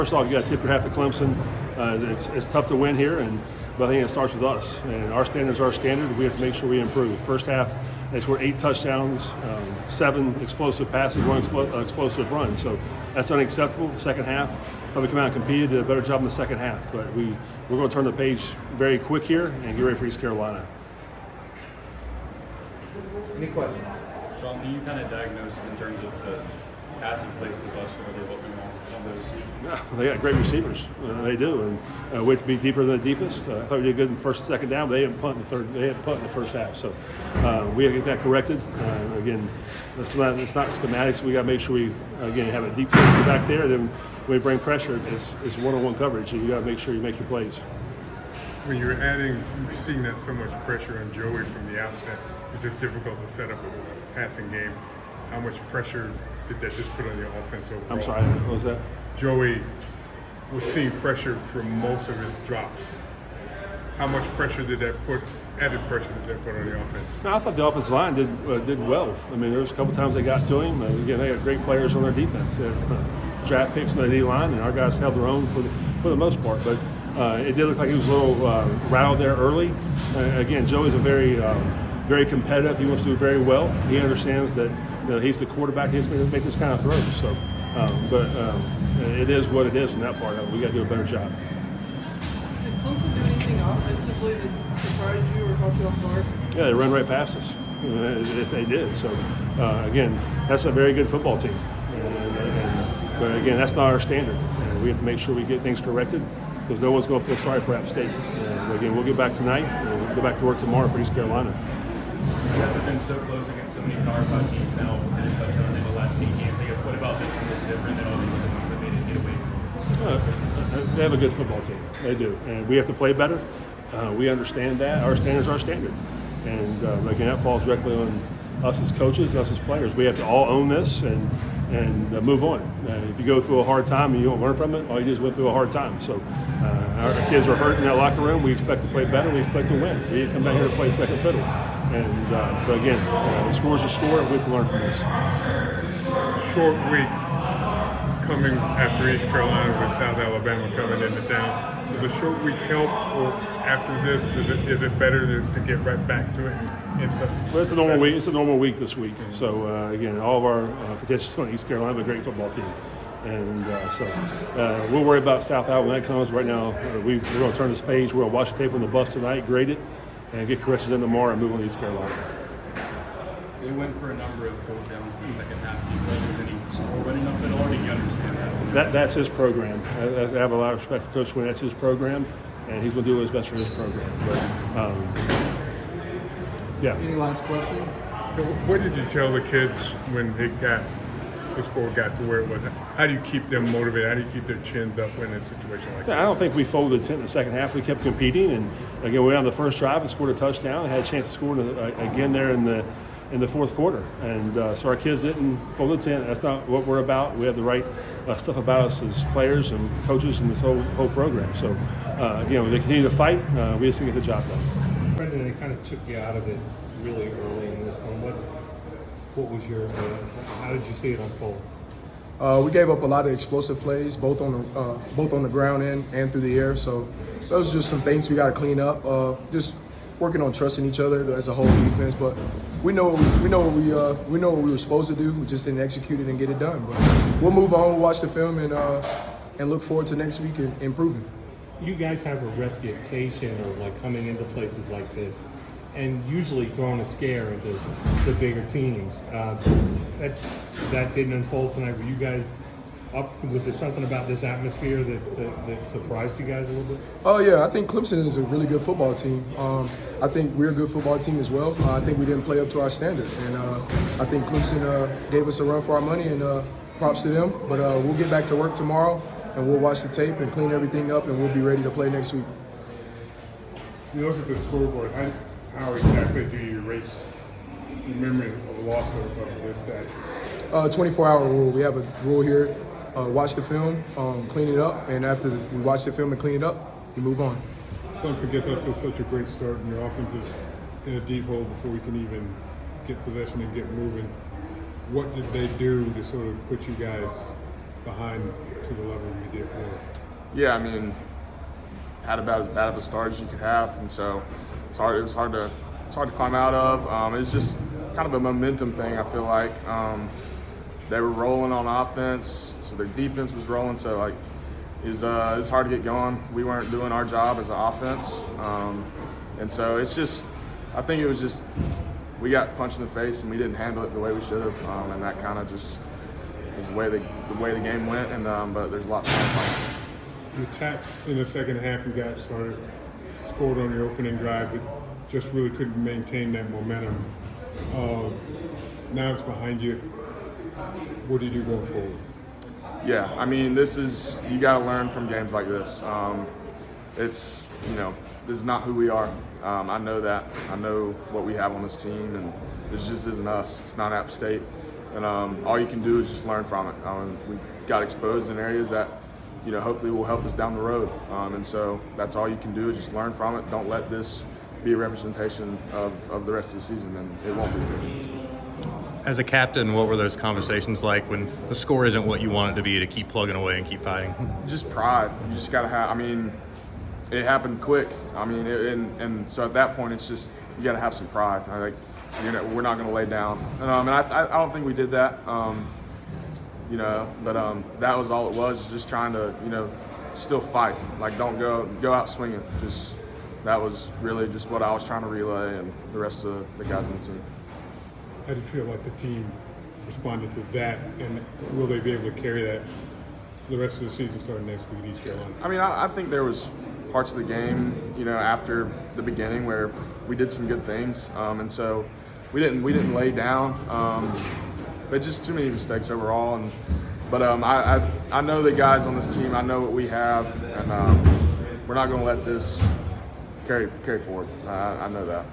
First off, you got to tip your hat to Clemson. It's tough to win here, but I think it starts with us. And our standards are our standard. We have to make sure we improve. First half, they scored 8 touchdowns, 7 explosive passes, 1 explosive run. So that's unacceptable. Second half, thought we come out and competed, did a better job in the second half. But we're going to turn the page very quick here and get ready for East Carolina. Any questions? Sean, can you kind of diagnose in terms of the passing plays the bust or they're looking on those? Yeah, they got great receivers. They do, and we have to be deeper than the deepest. I thought we did good in the first and second down, but they didn't punt in the third. They had punt in the first half, so we have to get that corrected. Again, it's not schematics. We got to make sure we have a deep safety back there. Then when we bring pressure, it's one-on-one coverage, and you got to make sure you make your plays. When you're seeing that so much pressure on Joey from the outset, it's just difficult to set up a passing game. How much pressure did that just put on your offense overall? I'm sorry, what was that? Joey was seeing pressure from most of his drops. How much pressure did that put, added pressure did that put on the offense? No, I thought the offensive line did well. I mean, there was a couple times they got to him. Again, they got great players on their defense. They had draft picks on the D-line, and our guys held their own for the most part. But it did look like he was a little rattled there early. Again, Joey's a very competitive. He wants to do very well. He understands that he's the quarterback. He's going to make this kind of throws. So, but it is what it is from that part of it. We got to do a better job. Did Clemson do anything offensively that surprised you or caught you off guard? Yeah, they run right past us. They did. So, again, that's a very good football team. But again, that's not our standard. We have to make sure we get things corrected because no one's going to feel sorry for App State. And again, we'll get back tonight and we'll go back to work tomorrow for East Carolina. You guys have been so close against so many Power 5 teams now that have touched in the last 8 games. I guess what about this one was different than all these other ones that made it get away from? They have a good football team. They do. And we have to play better. We understand that. Our standards are standard. And again, that falls directly on us as coaches, us as players. We have to all own this and move on. If you go through a hard time and you don't learn from it, all you do is went through a hard time. So our kids are hurt in that locker room. We expect to play better. We expect to win. We didn't come down here to play second fiddle. And but again, the score's a score. We have to learn from this. Short week coming after East Carolina with South Alabama coming into town. Does a short week help, or after this, is it better to get right back to it? Well, it's a normal week. It's a normal week this week. So again, all of our potential on East Carolina have a great football team, and we'll worry about South Alabama when that comes. Right now, we're going to turn this page. We're going to watch the tape on the bus tonight, grade it, and get corrections in tomorrow and move on to East Carolina. They went for a number of 4th downs in the second half. Do you feel like there's any score running up at all? Do you understand that? That's his program. I have a lot of respect for Coach Wynn. That's his program, and he's going to do his best for his program. But yeah. Any last question? What did you tell the kids when the score got to where it was? How do you keep them motivated? How do you keep their chins up in a situation like that? I don't think we folded tent in the second half. We kept competing, and again, we went on the first drive and scored a touchdown. Had a chance to score again there in the fourth quarter, and so our kids didn't fold the tent. That's not what we're about. We have the right stuff about us as players and coaches and this whole program. So they continue to fight. We just need to get the job done. Brendan, they kind of took you out of it really early in this one. What was your? How did you see it unfold? We gave up a lot of explosive plays, both on the ground and through the air. So those are just some things we got to clean up. Just working on trusting each other as a whole defense. But we know what we were supposed to do. We just didn't execute it and get it done. But we'll move on. We'll watch the film and look forward to next week and improving. You guys have a reputation of like coming into places like this and usually throwing a scare into the bigger teams. That didn't unfold tonight. Were you guys up? Was there something about this atmosphere that surprised you guys a little bit? Oh yeah, I think Clemson is a really good football team. I think we're a good football team as well. I think we didn't play up to our standard, and I think Clemson gave us a run for our money, and props to them. But we'll get back to work tomorrow, and we'll watch the tape and clean everything up, and we'll be ready to play next week. You look at the scoreboard. How exactly do you erase the memory of the loss of this statue? 24-hour rule. We have a rule here. Watch the film, clean it up, and after we watch the film and clean it up, we move on. Clemson gets off to such a great start, and your offense is in a deep hole before we can even get possession and get moving. What did they do to sort of put you guys behind to the level you did for? Yeah, I mean, had about as bad of a start as you could have, and so it's hard. It was hard to climb out of. It was just kind of a momentum thing. I feel like they were rolling on offense, so their defense was rolling. So like, it was hard to get going. We weren't doing our job as an offense, and so it's just. I think it was just we got punched in the face and we didn't handle it the way we should have, and that kind of just is the way the game went. And but there's a lot to learn from. You attacked in the second half. You got started, scored on your opening drive, but just really couldn't maintain that momentum. Now it's behind you. What do you do going forward? Yeah, I mean, you got to learn from games like this. It's this is not who we are. I know that. I know what we have on this team, and this just isn't us. It's not App State, and all you can do is just learn from it. We got exposed in areas that hopefully will help us down the road, and so that's all you can do is just learn from it. Don't let this be a representation of the rest of the season, and it won't be. As a captain, what were those conversations like when the score isn't what you want it to be to keep plugging away and keep fighting? Just pride. You just got to have. I mean, it happened quick. I mean, and so at that point, it's just you got to have some pride. We're not going to lay down, and I don't think we did that. But that was all it was. Just trying to still fight. Like don't go out swinging. Just that was really just what I was trying to relay, and the rest of the guys on the team. How do you feel like the team responded to that, and will they be able to carry that for the rest of the season starting next week at East Carolina? I mean, I think there was parts of the game, after the beginning where we did some good things, and so we didn't lay down, but just too many mistakes overall. But I know the guys on this team. I know what we have, and we're not going to let this carry forward. I know that.